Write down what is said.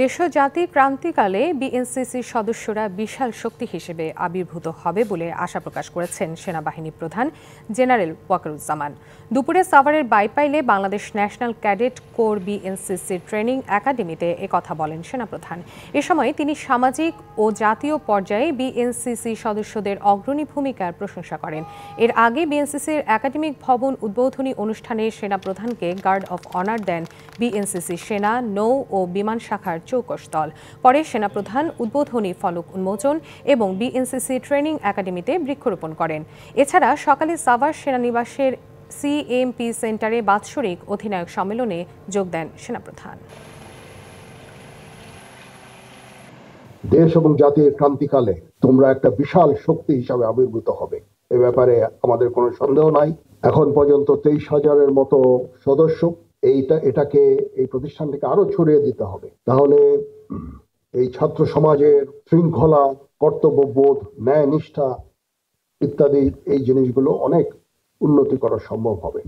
দেশ ও জাতির ক্রান্তিকালে বিএনসিসির সদস্যরা বিশাল শক্তি হিসেবে আবির্ভূত হবে বলে আশা প্রকাশ করেছেন সেনাবাহিনী প্রধান জেনারেল ওয়াকারুজ্জামান। দুপুরে সাভারের বাইপাইলে বাংলাদেশ ন্যাশনাল ক্যাডেট কোর বিএনসিসির ট্রেনিং একাডেমিতে একথা বলেন সেনাপ্রধান। এ সময় তিনি সামাজিক ও জাতীয় পর্যায়ে বিএনসিসি সদস্যদের অগ্রণী ভূমিকার প্রশংসা করেন। এর আগে বিএনসিসির একাডেমিক ভবন উদ্বোধনী অনুষ্ঠানে সেনাপ্রধানকে গার্ড অফ অনার দেন বিএনসিসি সেনা, নৌ ও বিমান শাখার চৌকস দল। পরে সেনাপ্রধান উদ্বোধনী ফলক উন্মোচন এবং বিএনসিসি ট্রেনিং একাডেমিতে বৃক্ষরোপণ করেন। এছাড়া সকালে সাভার সেনানিবাসের সিএমপি সেন্টারে বাৎসরিক অধিনায়ক সম্মেলনে যোগ দেন সেনাপ্রধান। দেশ এবং জাতির ক্রান্তিকালে তোমরা একটা বিশাল শক্তি হিসাবে আবির্ভূত হবে, এ ব্যাপারে আমাদের কোনো সন্দেহ নাই। এখন পর্যন্ত 23,000-এর মতো সদস্য, এটাকে এই প্রতিষ্ঠানটাকে আরো ছড়িয়ে দিতে হবে। তাহলে এই ছাত্র সমাজের শৃঙ্খলা, কর্তব্যবোধ, ন্যায় নিষ্ঠা ইত্যাদি এই জিনিসগুলো অনেক উন্নতি করা সম্ভব হবে।